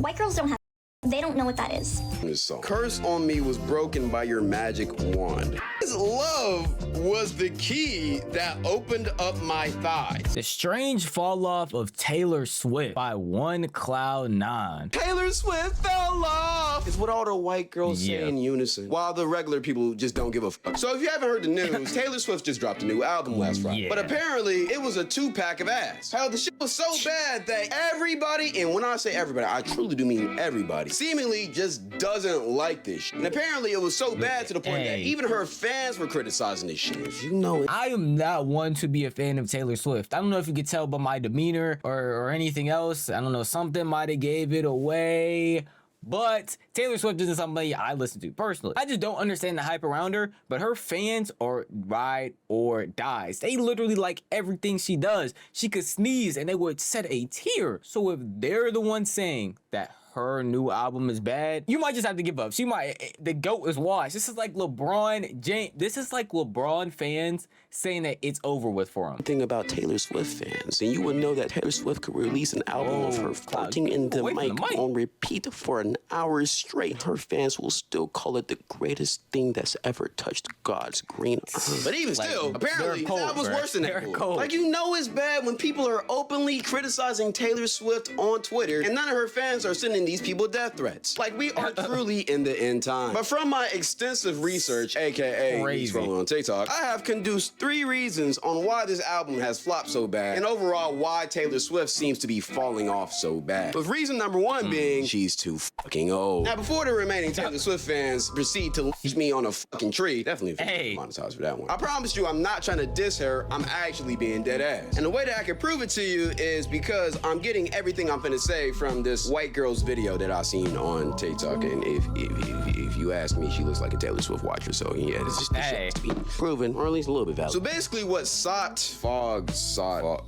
White girls don't have. They don't know what that is. This song. Curse on me was broken by your magic wand. His love was the key that opened up my thighs. The strange fall off of Taylor Swift by One Cloud 9. Taylor Swift fell off. It's what all the white girls say in unison, while the regular people just don't give a fuck. So if you haven't heard the news, Taylor Swift just dropped a new album last Friday. But apparently it was a 2-pack of ass. Hell, the shit was so bad that everybody, and when I say everybody, I truly do mean everybody, seemingly just doesn't like this shit. And apparently it was so bad to the point that even her fans were criticizing this shit. You know it. I am not one to be a fan of Taylor Swift. I don't know if you could tell by my demeanor or anything else. I don't know, something might have gave it away. But Taylor Swift isn't somebody I listen to personally. I just don't understand the hype around her, but her fans are ride or dies. They literally like everything she does. She could sneeze and they would shed a tear. So if they're the ones saying that her new album is bad, you might just have to give up. She might, the GOAT is washed. This is like LeBron James. This is like LeBron fans saying that it's over with for him. Thing about Taylor Swift fans, and you would know that Taylor Swift could release an album of her farting in the mic on repeat for an hour straight. Her fans will still call it the greatest thing that's ever touched God's green earth. But even still, apparently that was worse than that. Like, you know it's bad when people are openly criticizing Taylor Swift on Twitter and none of her fans are sending these people death threats. Like, we are truly in the end time. But from my extensive research, aka scrolling on TikTok, I have conduced 3 reasons on why this album has flopped so bad, and overall why Taylor Swift seems to be falling off so bad. With reason number 1 being she's too fucking old. Now, before the remaining Taylor Swift fans proceed to leash me on a fucking tree, definitely monetized for that one. I promise you, I'm not trying to diss her. I'm actually being dead ass. And the way that I can prove it to you is because I'm getting everything I'm finna say from this white girl's video that I seen on TikTok. And if you ask me, she looks like a Taylor Swift watcher. So yeah, this is to be proven, or at least a little bit valid. So basically, what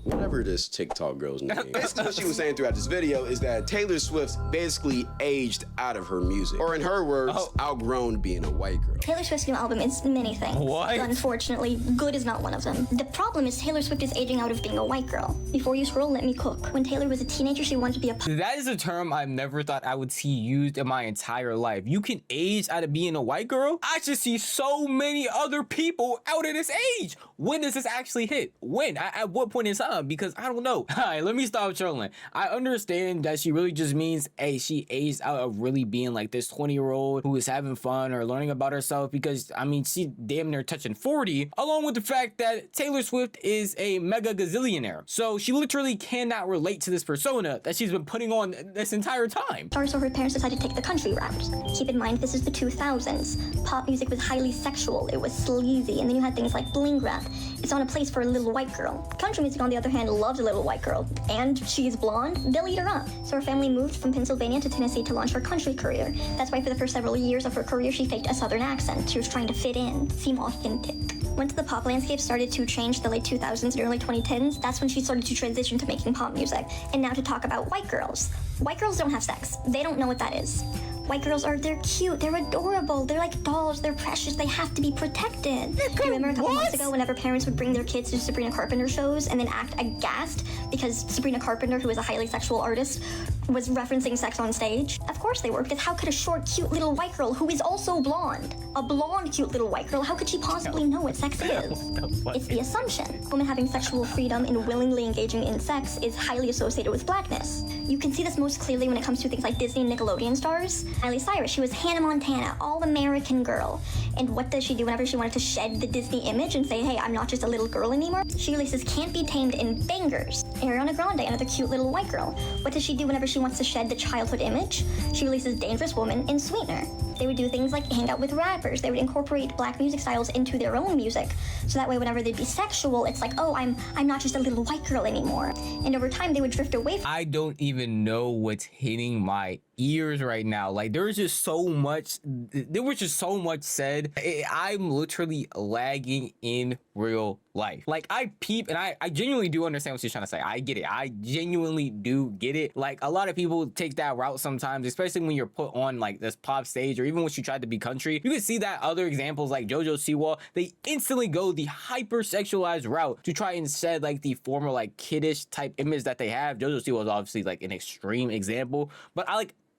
whatever this TikTok girl's name, basically what she was saying throughout this video is that Taylor Swift basically aged out of her music, or in her words, outgrown being a white girl. Taylor Swift's new album is many things. What? Unfortunately, good is not one of them. The problem is Taylor Swift is aging out of being a white girl. Before you scroll, let me cook. When Taylor was a teenager, she wanted to be a That is a term I've never thought I would see used in my entire life. You can age out of being a white girl? I just see so many other people out of this age. When does this actually hit? When? At what point in time? Because I don't know. All right, let me stop trolling. I understand that she really just means, hey, she aged out of really being like this 20-year-old who is having fun or learning about herself, because, I mean, she damn near touching 40, along with the fact that Taylor Swift is a mega gazillionaire. So she literally cannot relate to this persona that she's been putting on this entire time. So her parents decided to take the country route. Keep in mind, this is the 2000s. Pop music was highly sexual, it was sleazy, and then you had things like bling rap. It's not a place for a little white girl. Country music, on the other hand, loves a little white girl. And she's blonde, they'll eat her up. So her family moved from Pennsylvania to Tennessee to launch her country career. That's why for the first several years of her career, she faked a southern accent. She was trying to fit in, seem authentic. Once the pop landscape started to change the late 2000s and early 2010s, that's when she started to transition to making pop music. And now to talk about white girls. White girls don't have sex. They don't know what that is. White girls they're cute, they're adorable, they're like dolls, they're precious, they have to be protected. Do you remember a couple months ago whenever parents would bring their kids to Sabrina Carpenter shows and then act aghast because Sabrina Carpenter, who is a highly sexual artist, was referencing sex on stage? Of course they were, because how could a short, cute little white girl who is also blonde, a blonde, cute little white girl, how could she possibly know what sex is? It's the assumption. Women having sexual freedom and willingly engaging in sex is highly associated with blackness. You can see this most clearly when it comes to things like Disney and Nickelodeon stars. Miley Cyrus, she was Hannah Montana, all-American girl. And what does she do whenever she wanted to shed the Disney image and say, hey, I'm not just a little girl anymore? She releases Can't Be Tamed in Bangers. Ariana Grande, another cute little white girl. What does she do whenever she wants to shed the childhood image? She releases Dangerous Woman in Sweetener. They would do things like hang out with rappers. They would incorporate black music styles into their own music. So that way, whenever they'd be sexual, it's like, oh, I'm not just a little white girl anymore. And over time, they would drift away. I don't even know what's hitting my ears right now. Like, there was just so much said. I'm literally lagging in real life. Like, I peep and I genuinely do understand what she's trying to say. I get it. I genuinely do get it. Like, a lot of people take that route sometimes, especially when you're put on like this pop stage, or even when she tried to be country. You can see that other examples like JoJo Siwa, they instantly go the hyper-sexualized route to try and shed like the former like kiddish type image that they have. JoJo Siwa is obviously like an extreme example, but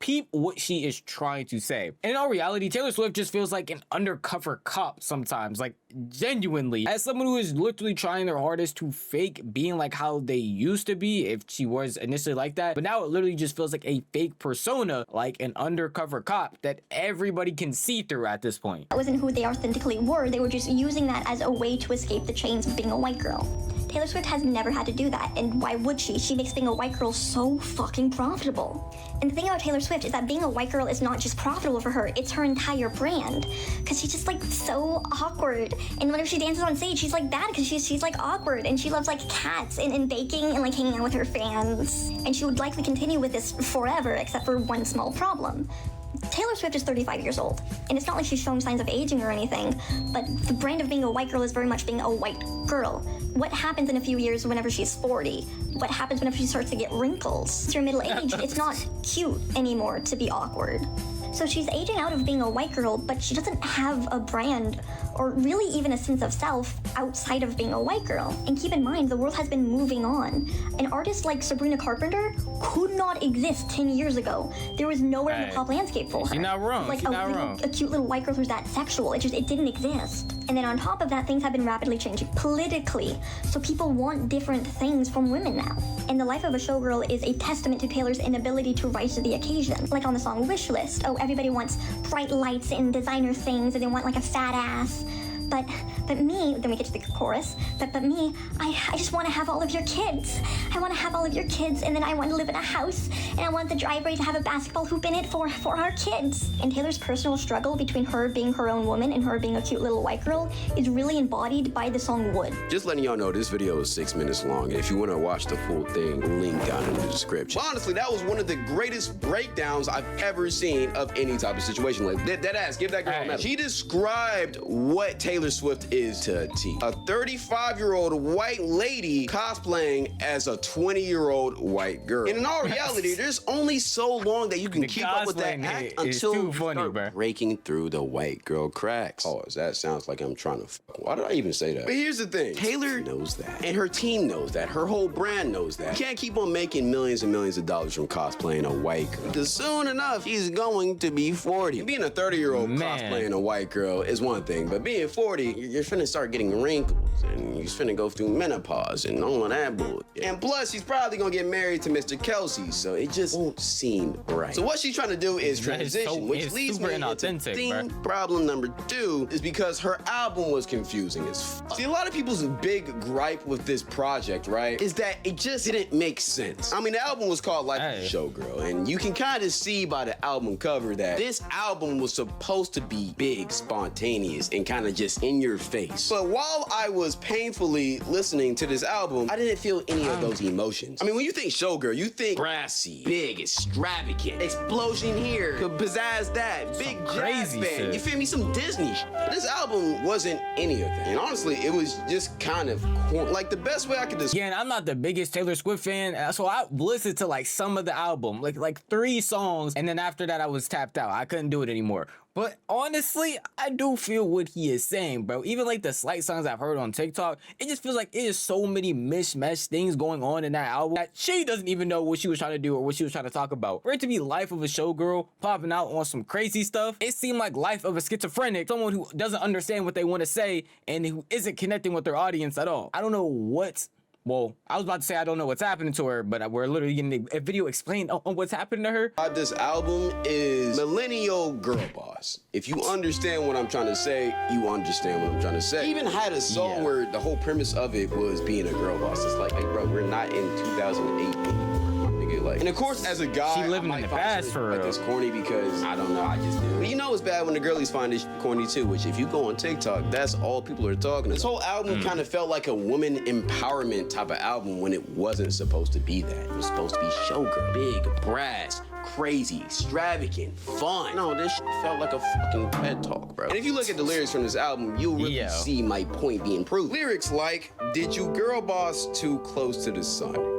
peep what she is trying to say. And in all reality, Taylor Swift just feels like an undercover cop sometimes, like genuinely. As someone who is literally trying their hardest to fake being like how they used to be, if she was initially like that, but now it literally just feels like a fake persona, like an undercover cop that everybody can see through at this point. That wasn't who they authentically were. They were just using that as a way to escape the chains of being a white girl. Taylor Swift has never had to do that, and why would she? She makes being a white girl so fucking profitable. And the thing about Taylor Swift is that being a white girl is not just profitable for her, it's her entire brand. Because she's just like so awkward. And whenever she dances on stage, she's like that because she's like awkward, and she loves like cats and baking and like hanging out with her fans. And she would likely continue with this forever, except for one small problem. Taylor Swift is 35 years old, and it's not like she's showing signs of aging or anything, but the brand of being a white girl is very much being a white girl. What happens in a few years whenever she's 40? What happens whenever she starts to get wrinkles? If you're middle-aged, it's not cute anymore to be awkward. So she's aging out of being a white girl, but she doesn't have a brand or really even a sense of self outside of being a white girl. And keep in mind, the world has been moving on. An artist like Sabrina Carpenter could not exist 10 years ago. There was nowhere in the pop landscape for her. She's not wrong. Like She's not wrong. A cute little white girl who's that sexual. It didn't exist. And then on top of that, things have been rapidly changing politically. So people want different things from women now. And the life of a showgirl is a testament to Taylor's inability to rise to the occasion. Like on the song Wish List. Oh, everybody wants bright lights and designer things, and they want like a fat ass. But me, then we get to the chorus, but me, I just want to have all of your kids. I want to have all of your kids, and then I want to live in a house, and I want the driveway to have a basketball hoop in it for our kids. And Taylor's personal struggle between her being her own woman and her being a cute little white girl is really embodied by the song Wood. Just letting y'all know, this video is 6 minutes long, and if you want to watch the full thing, link down in the description. Honestly, that was one of the greatest breakdowns I've ever seen of any type of situation. Like, that ass, give that girl a medal. She described what Taylor Swift is to a T. A 35-year-old white lady cosplaying as a 20-year-old white girl. And in all reality, there's only so long that you can keep up with that act until you start breaking through the white girl cracks. Oh, that sounds like I'm trying to why did I even say that? But here's the thing. Taylor knows that. And her team knows that. Her whole brand knows that. You can't keep on making millions and millions of dollars from cosplaying a white girl. Because soon enough, she's going to be 40. Being a 30-year-old cosplaying a white girl is one thing, but being 40, you're finna start getting wrinkles, and you're finna go through menopause and all of that bullshit. And plus, she's probably gonna get married to Mr. Kelsey, so it just won't seem right. So what she's trying to do is transition, which leads me into theme problem number 2 is because her album was confusing as fuck. See, a lot of people's big gripe with this project, right, is that it just didn't make sense. I mean, the album was called Life of a Showgirl, and you can kind of see by the album cover that this album was supposed to be big, spontaneous, and kind of just in your face. But while I was painfully listening to this album, I didn't feel any of those emotions. I mean, when you think Showgirl, you think brassy, big, extravagant, explosion here, pizzazz that, big jazz band. You feel me? Some Disney shit. This album wasn't any of that. And honestly, it was just kind of corny. Like, the best way I could describe. Again, I'm not the biggest Taylor Swift fan, so I listened to like some of the album, like 3 songs, and then after that I was tapped out. I couldn't do it anymore. But honestly, I do feel what he is saying, bro. Even like the slight songs I've heard on TikTok, it just feels like it is so many mishmash things going on in that album that she doesn't even know what she was trying to do or what she was trying to talk about. For it to be Life of a Showgirl, popping out on some crazy stuff, it seemed like Life of a Schizophrenic, someone who doesn't understand what they want to say and who isn't connecting with their audience at all. I don't know what's Well, I was about to say I don't know what's happening to her, but we're literally getting a video explained on what's happening to her. This album is millennial girl boss. If you understand what I'm trying to say, you understand what I'm trying to say. Even had a song where the whole premise of it was being a girl boss. It's like, hey, bro, we're not in 2008 anymore. Like, and of course, as a guy, she living in the past for real. Like, it's corny because I don't know, I just do. But you know it's bad when the girlies find this corny too, which if you go on TikTok, that's all people are talking about. This whole album kind of felt like a woman empowerment type of album when it wasn't supposed to be that. It was supposed to be showgirl, big, brass, crazy, extravagant, fun. No, this shit felt like a fucking TED Talk, bro. And if you look at the lyrics from this album, you'll really see my point being proved. Lyrics like, did you girl boss too close to the sun?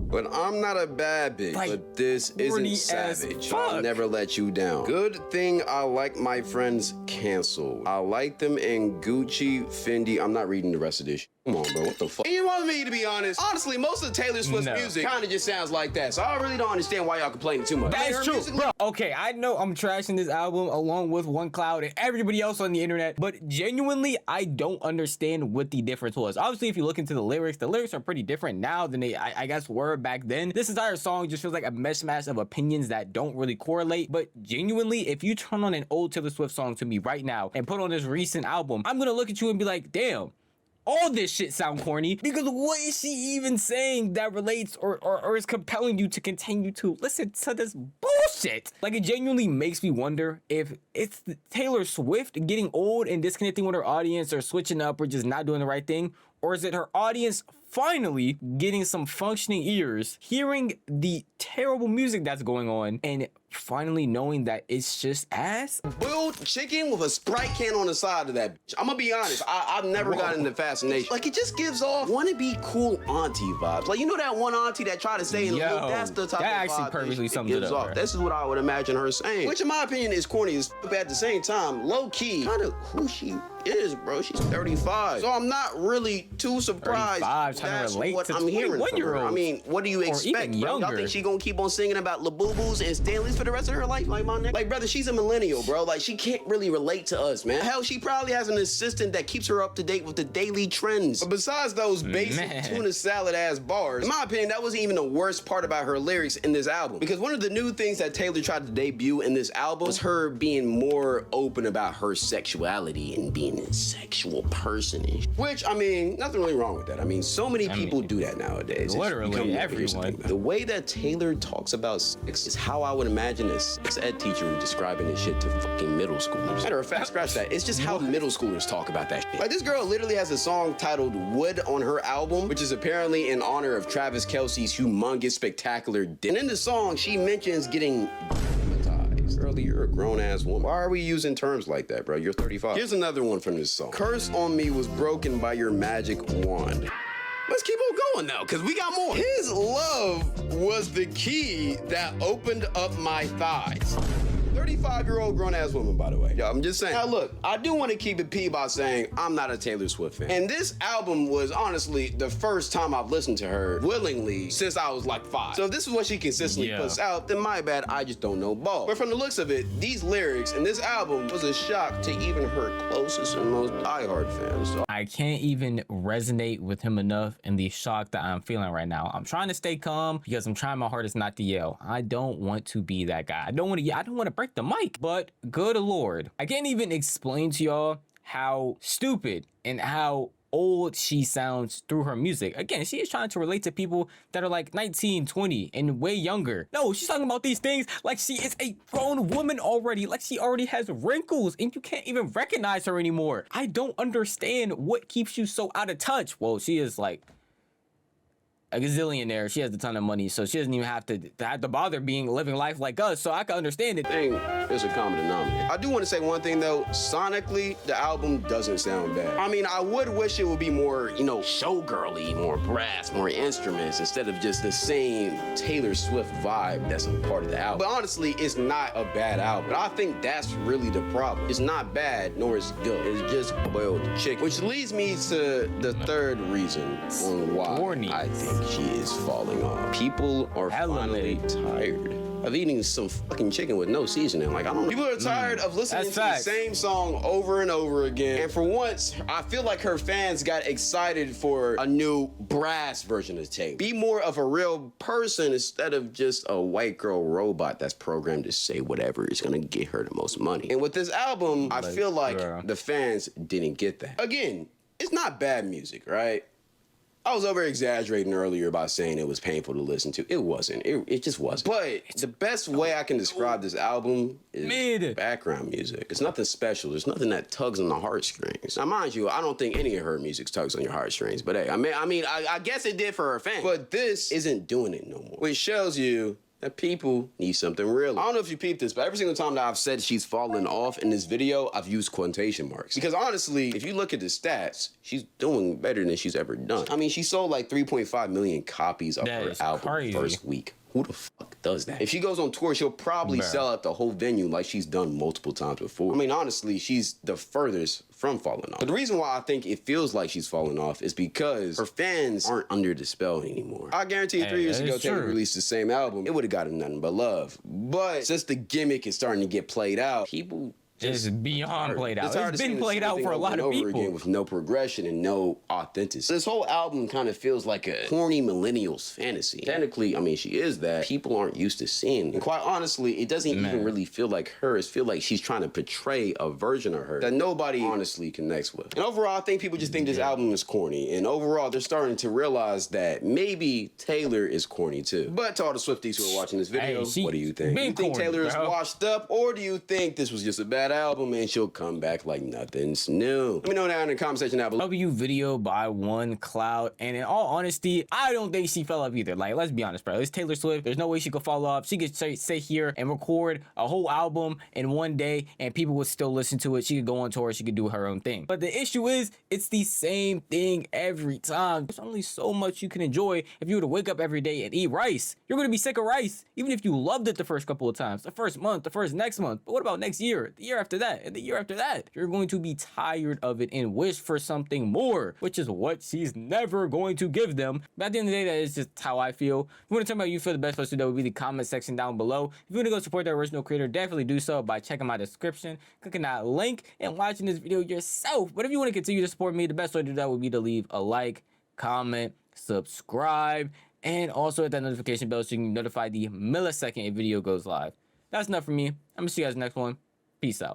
But I'm not a bad bitch, like, but this isn't savage. I'll never let you down. Good thing I like my friends canceled. I like them in Gucci, Fendi. I'm not reading the rest of this. Come on, bro. What the fuck? And you want me to be honest? Honestly, most of Taylor Swift's music kind of just sounds like that. So I really don't understand why y'all complaining too much. That's true, bro. Okay, I know I'm trashing this album along with One Cloud and everybody else on the internet, but genuinely, I don't understand what the difference was. Obviously, if you look into the lyrics are pretty different now than they, I guess, were back then. This entire song just feels like a mishmash of opinions that don't really correlate. But genuinely, if you turn on an old Taylor Swift song to me right now and put on this recent album, I'm gonna look at you and be like, damn. All this shit sound corny, because what is she even saying that relates or is compelling you to continue to listen to this bullshit? Like, it genuinely makes me wonder if it's Taylor Swift getting old and disconnecting with her audience or switching up or just not doing the right thing, or is it her audience finally getting some functioning ears, hearing the terrible music that's going on, and finally knowing that it's just ass? Boiled chicken with a Sprite can on the side of that bitch. I'm gonna be honest, I've never gotten into fascination. Like, it just gives off wannabe cool auntie vibes. Like, you know that one auntie that tried to say, look, that's the type that of actually vibe perfectly that sums gives it up, off. right? This is what I would imagine her saying. Which in my opinion is corny as fuck, but at the same time, low key, kind of who she is, bro. She's 35. So I'm not really too surprised. 35, trying that's to relate what to I'm hearing from her. I mean, what do you expect, even bro? Y'all younger. think she gonna keep on singing about Labubu's and Stanleys for the rest of her life? Like, my nigga? Like, brother, she's a millennial, bro. Like, she can't really relate to us, man. Hell, she probably has an assistant that keeps her up to date with the daily trends. But besides those basic tuna salad ass bars, in my opinion, that wasn't even the worst part about her lyrics in this album. Because one of the new things that Taylor tried to debut in this album was her being more open about her sexuality and being a sexual person. Which, I mean, nothing really wrong with that. I mean, so many people do that nowadays. Literally everyone. The way that Taylor talks about sex is how I would imagine a sex ed teacher describing this shit to fucking middle schoolers. Matter of fact, scratch that. It's just how middle schoolers talk about that shit. Like, this girl literally has a song titled Wood on her album, which is apparently in honor of Travis Kelce's humongous, spectacular dick. And in the song, she mentions getting girl, you're a grown-ass woman. Why are we using terms like that, bro? You're 35. Here's another one from this song. Curse on me was broken by your magic wand. Let's keep on going now, because we got more. His love was the key that opened up my thighs. 35-year-old grown-ass woman, by the way. Yo, I'm just saying. Now, look, I do want to keep it P by saying I'm not a Taylor Swift fan. And this album was honestly the first time I've listened to her willingly since I was like 5. So if this is what she consistently puts out, then my bad, I just don't know ball. But from the looks of it, these lyrics in this album was a shock to even her closest and most diehard fans. So I can't even resonate with him enough in the shock that I'm feeling right now. I'm trying to stay calm because I'm trying my hardest not to yell. I don't want to be that guy. I don't want to break the mic, but good Lord, I can't even explain to y'all how stupid and how old she sounds through her music. Again, she is trying to relate to people that are like 19, 20 and way younger. No, she's talking about these things like she is a grown woman already, like she already has wrinkles and you can't even recognize her anymore. I don't understand what keeps you so out of touch. Well, she is like a gazillionaire. She has a ton of money, so she doesn't even have to bother living life like us, so I can understand it. Thing is a common denominator. I do want to say one thing though, sonically, the album doesn't sound bad. I mean, I would wish it would be more, showgirly, more brass, more instruments, instead of just the same Taylor Swift vibe that's a part of the album. But honestly, it's not a bad album. But I think that's really the problem. It's not bad, nor is it good. It's just boiled chicken. Which leads me to the third reason on why I think she is falling off. People are finally tired of eating some fucking chicken with no seasoning. Like, I don't know. People are tired of listening to the same song over and over again. And for once, I feel like her fans got excited for a new brass version of Taylor. Be more of a real person instead of just a white girl robot that's programmed to say whatever is gonna get her the most money. And with this album, I feel like the fans didn't get that. Again, it's not bad music, right? I was over exaggerating earlier by saying it was painful to listen to. It wasn't. It just wasn't. But the best way I can describe this album is background music. It's nothing special. There's nothing that tugs on the heartstrings. Now, mind you, I don't think any of her music tugs on your heartstrings. But hey, I guess it did for her fans. But this isn't doing it no more. Which shows you that people need something real. I don't know if you peeped this, but every single time that I've said she's fallen off in this video, I've used quotation marks. Because honestly, if you look at the stats, she's doing better than she's ever done. I mean, she sold like 3.5 million copies of her album the first week. Who the fuck does that? If she goes on tour, she'll probably sell out the whole venue like she's done multiple times before. I mean, honestly, she's the furthest from falling off. But the reason why I think it feels like she's falling off is because her fans aren't under the spell anymore. I guarantee you 3 years ago, Taylor released the same album, it would have gotten nothing but love. But since the gimmick is starting to get played out, people it's beyond played out. It's been played out for a lot of people. Again with no progression and no authenticity. This whole album kind of feels like a corny millennials fantasy. Technically, I mean, she is that. People aren't used to seeing. And quite honestly, it doesn't even really feel like her. It feels like she's trying to portray a version of her that nobody honestly connects with. And overall, I think people just think this album is corny. And overall, they're starting to realize that maybe Taylor is corny too. But to all the Swifties who are watching this video, what do you think? Do you think Taylor is washed up, or do you think this was just a bad album and she'll come back like nothing's new? Let me know down in the comment section down below. W video by One Cloud, and in all honesty, I don't think she fell off either. Like, let's be honest, bro. It's Taylor Swift. There's no way she could fall off. She could sit here and record a whole album in one day and people would still listen to it. She could go on tour. She could do her own thing. But the issue is, it's the same thing every time. There's only so much you can enjoy if you were to wake up every day and eat rice. You're going to be sick of rice, even if you loved it the first couple of times, the first month, the first next month. But what about next year, the year after that, and the year after that? You're going to be tired of it and wish for something more, which is what she's never going to give them. But at the end of the day, that is just how I feel. If you want to tell me how you feel, the best place to do that would be the comment section down below. If you want to go support the original creator, definitely do so by checking my description, clicking that link, and watching this video yourself. But if you want to continue to support me, the best way to do that would be to leave a like, comment, subscribe, and also hit that notification bell so you can be notified the millisecond a video goes live. That's enough for me. I'm gonna see you guys next one. Peace out.